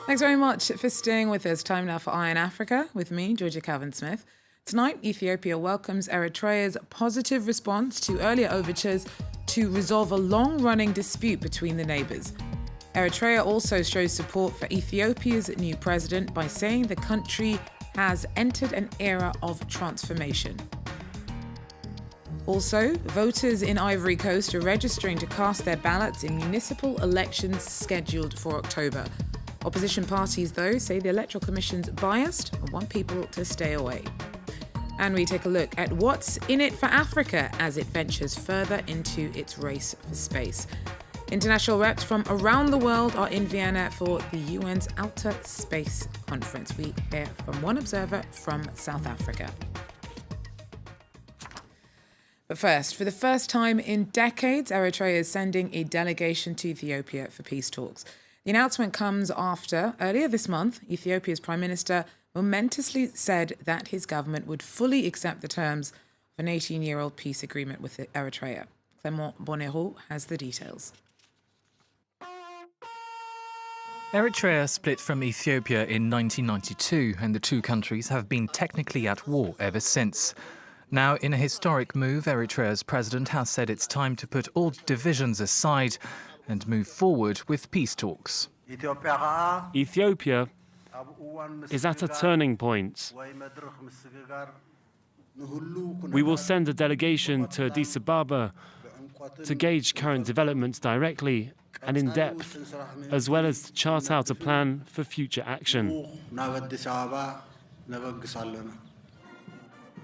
Thanks very much for staying with us. Time now for Eye in Africa with me, Georgia Calvin-Smith. Tonight, Ethiopia welcomes Eritrea's positive response to earlier overtures to resolve a long-running dispute between the neighbours. Eritrea also shows support for Ethiopia's new president by saying the country has entered an era of transformation. Also, voters in Ivory Coast are registering to cast their ballots in municipal elections scheduled for October. Opposition parties, though, say the Electoral Commission's biased and want people to stay away. And we take a look at what's in it for Africa as it ventures further into its race for space. International reps from around the world are in Vienna for the UN's Outer Space Conference. We hear from one observer from South Africa. But first, for the first time in decades, Eritrea is sending a delegation to Ethiopia for peace talks. The announcement comes after, earlier this month, Ethiopia's Prime Minister momentously said that his government would fully accept the terms of an 18-year-old peace agreement with Eritrea. Clement Bonero has the details. Eritrea split from Ethiopia in 1992, and the two countries have been technically at war ever since. Now, in a historic move, Eritrea's president has said it's time to put all divisions aside and move forward with peace talks. Ethiopia is at a turning point. We will send a delegation to Addis Ababa to gauge current developments directly and in depth, as well as to chart out a plan for future action.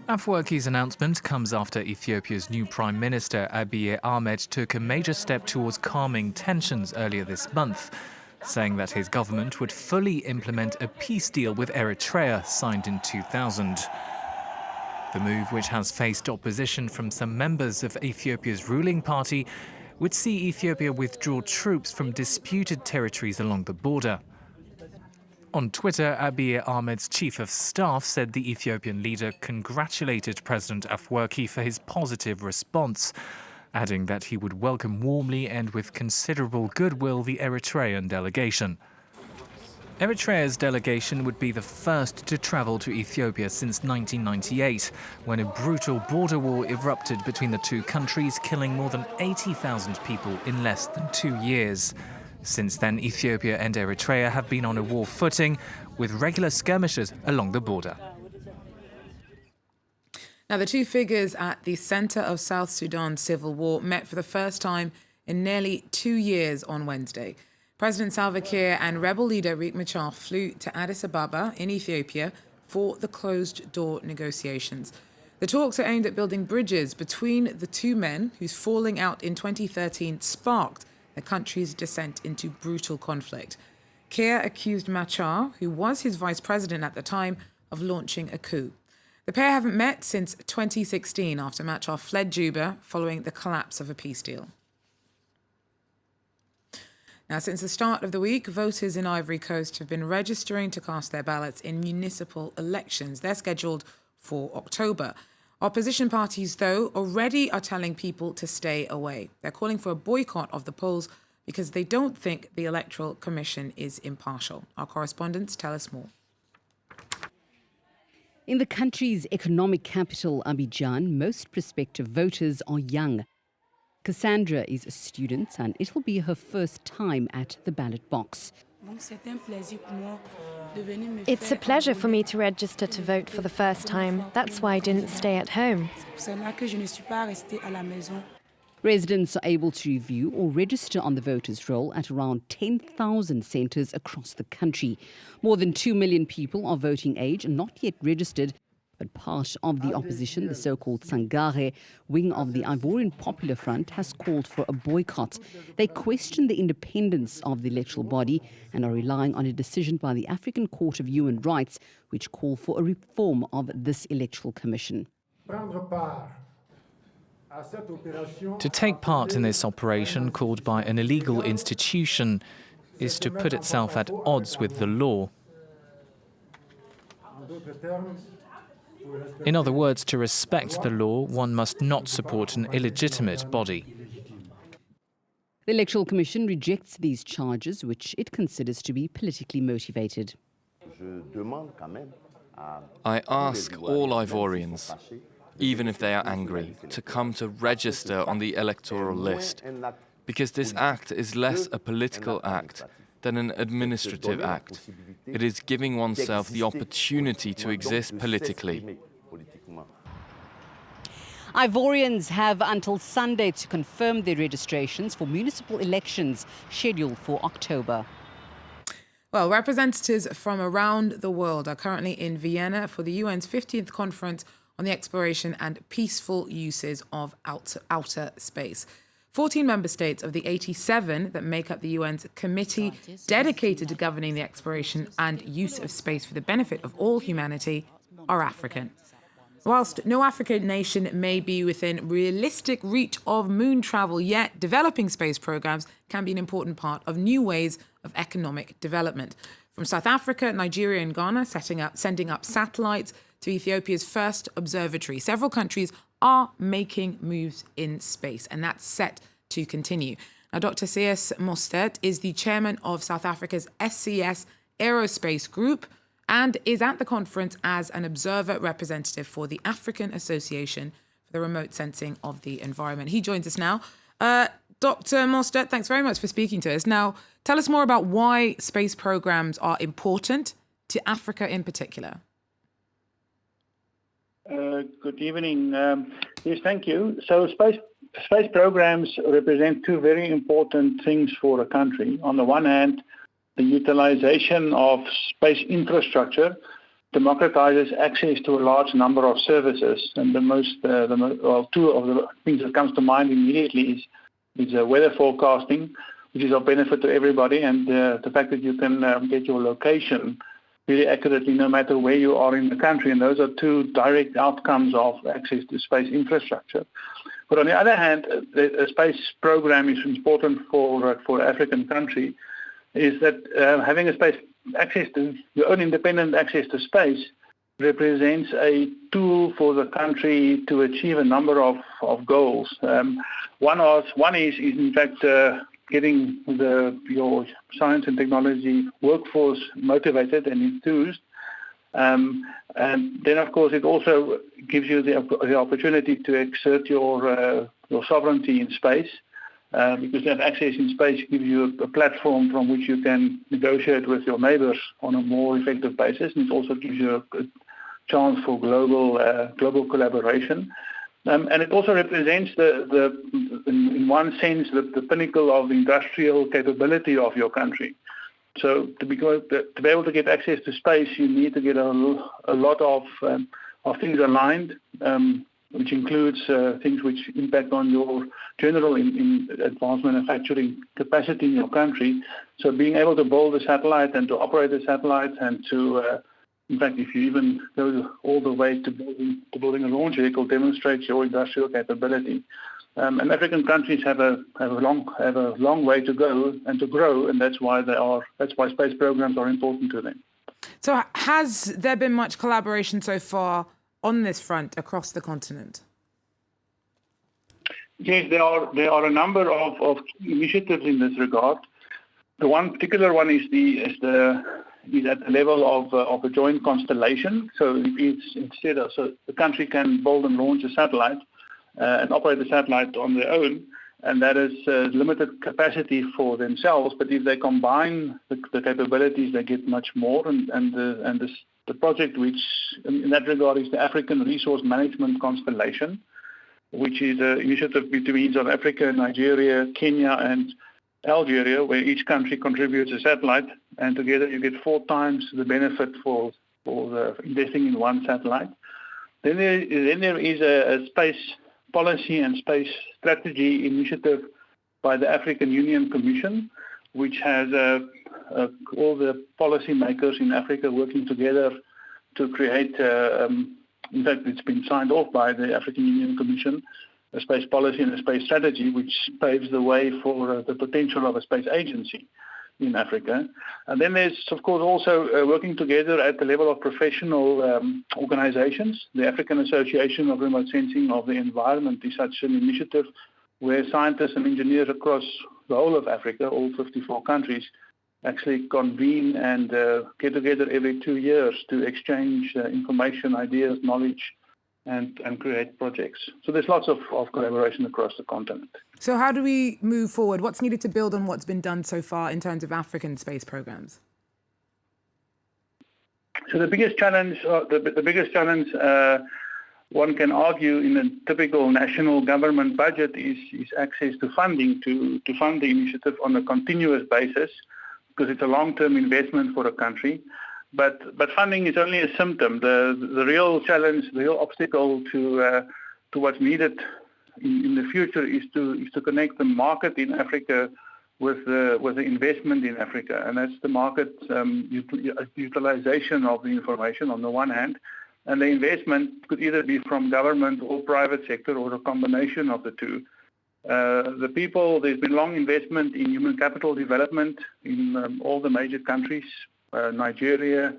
Afwerki's announcement comes after Ethiopia's new Prime Minister Abiy Ahmed took a major step towards calming tensions earlier this month, saying that his government would fully implement a peace deal with Eritrea signed in 2000. The move, which has faced opposition from some members of Ethiopia's ruling party, would see Ethiopia withdraw troops from disputed territories along the border. On Twitter, Abiy Ahmed's chief of staff said the Ethiopian leader congratulated President Afwerki for his positive response, adding that he would welcome warmly and with considerable goodwill the Eritrean delegation. Eritrea's delegation would be the first to travel to Ethiopia since 1998, when a brutal border war erupted between the two countries, killing more than 80,000 people in less than 2 years. Since then, Ethiopia and Eritrea have been on a war footing, with regular skirmishes along the border. Now, the two figures at the centre of South Sudan's civil war met for the first time in nearly 2 years on Wednesday. President Salva Kiir and rebel leader Riek Machar flew to Addis Ababa in Ethiopia for the closed-door negotiations. The talks are aimed at building bridges between the two men whose falling out in 2013 sparked the country's descent into brutal conflict. Kiir accused Machar, who was his vice president at the time, of launching a coup. The pair haven't met since 2016 after Machar fled Juba following the collapse of a peace deal. Now, since the start of the week, voters in Ivory Coast have been registering to cast their ballots in municipal elections. They're scheduled for October. Opposition parties, though, already are telling people to stay away. They're calling for a boycott of the polls because they don't think the Electoral Commission is impartial. Our correspondents tell us more. In the country's economic capital, Abidjan, most prospective voters are young. Cassandra is a student and it will be her first time at the ballot box. It's a pleasure for me to register to vote for the first time. That's why I didn't stay at home. Residents are able to review or register on the voters' roll at around 10,000 centres across the country. More than 2 million people are voting age and not yet registered. But part of the opposition, the so-called Sangare wing of the Ivorian Popular Front, has called for a boycott. They question the independence of the electoral body and are relying on a decision by the African Court of Human Rights, which call for a reform of this electoral commission. To take part in this operation, called by an illegal institution, is to put itself at odds with the law. In other words, to respect the law, one must not support an illegitimate body. The Electoral Commission rejects these charges, which it considers to be politically motivated. I ask all Ivorians, even if they are angry, to come to register on the electoral list, because this act is less a political act than an administrative act. It is giving oneself the opportunity to exist politically. Ivorians have until Sunday to confirm their registrations for municipal elections scheduled for October. Well, representatives from around the world are currently in Vienna for the UN's 50th conference on the exploration and peaceful uses of outer space. 14 member states of the 87 that make up the UN's committee dedicated to governing the exploration and use of space for the benefit of all humanity are African. Whilst no African nation may be within realistic reach of moon travel yet, developing space programs can be an important part of new ways of economic development. From South Africa, Nigeria and Ghana sending up satellites to Ethiopia's first observatory. Several countries are making moves in space, and that's set to continue. Now, Dr. C.S. Mostert is the chairman of South Africa's SCS Aerospace Group and is at the conference as an observer representative for the African Association for the Remote Sensing of the Environment. He joins us now. Dr. Mostert, thanks very much for speaking to us. Now, tell us more about why space programs are important to Africa in particular. Good evening. Yes, thank you. So space programs represent two very important things for a country. On the one hand, the utilization of space infrastructure democratizes access to a large number of services. And two of the things that comes to mind immediately is weather forecasting, which is of benefit to everybody, and the fact that you can get your location really accurately no matter where you are in the country. And those are two direct outcomes of access to space infrastructure. But on the other hand, the space program is important for African country, is that having a space access to your own independent access to space represents a tool for the country to achieve a number of goals. One is in fact getting your science and technology workforce motivated and enthused. And then, of course, it also gives you the opportunity to exert your sovereignty in space, because that access in space gives you a platform from which you can negotiate with your neighbours on a more effective basis, and it also gives you a chance for global collaboration. And it also represents in one sense, the pinnacle of the industrial capability of your country. So to be able to get access to space, you need to get a lot of things aligned, which includes things which impact on your general in advanced manufacturing capacity in your country. So being able to build a satellite and to operate a satellite and to in fact, if you even go all the way to building a launch vehicle, demonstrates your industrial capability. And African countries have a long way to go and to grow, and that's why space programs are important to them. So, has there been much collaboration so far on this front across the continent? Yes, there are a number of initiatives in this regard. The one particular one is at the level of a joint constellation. So so the country can build and launch a satellite and operate the satellite on their own, and that is limited capacity for themselves. But if they combine the capabilities, they get much more. And the project, which in that regard is the African Resource Management Constellation, which is an initiative between South Africa, Nigeria, Kenya, and Algeria, where each country contributes a satellite, and together you get 4 times the benefit for investing in one satellite. Then there is a space policy and space strategy initiative by the African Union Commission, which has all the policy makers in Africa working together to create, in fact, it's been signed off by the African Union Commission, a space policy and a space strategy, which paves the way for the potential of a space agency in Africa. And then there's, of course, also working together at the level of professional organizations. The African Association of Remote Sensing of the Environment is such an initiative where scientists and engineers across the whole of Africa, all 54 countries, actually convene and get together every 2 years to exchange information, ideas, knowledge, and create projects. So there's lots of collaboration across the continent. So how do we move forward? What's needed to build on what's been done so far in terms of African space programs? So the biggest challenge, one can argue in a typical national government budget is access to funding to fund the initiative on a continuous basis, because it's a long-term investment for a country. But funding is only a symptom. The real challenge, the real obstacle to what's needed in the future is to connect the market in Africa with the investment in Africa, and that's the market utilization of the information on the one hand, and the investment could either be from government or private sector or a combination of the two. There's been long investment in human capital development in all the major countries. Nigeria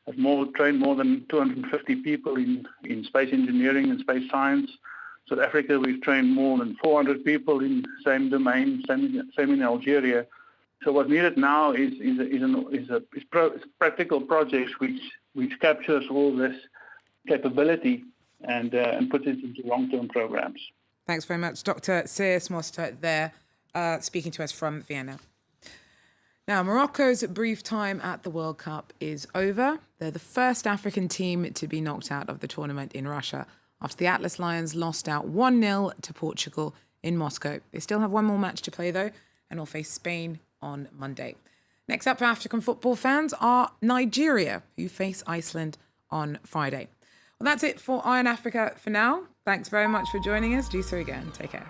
has trained more than 250 people in space engineering and space science. South Africa, we've trained more than 400 people in the same domain, same in Algeria. So what's needed now is practical projects which captures all this capability and puts it into long-term programs. Thanks very much, Dr. Seers Moster there, speaking to us from Vienna. Now, Morocco's brief time at the World Cup is over. They're the first African team to be knocked out of the tournament in Russia after the Atlas Lions lost out 1-0 to Portugal in Moscow. They still have one more match to play, though, and will face Spain on Monday. Next up for African football fans are Nigeria, who face Iceland on Friday. Well, that's it for Eye on Africa for now. Thanks very much for joining us. Do so again. Take care.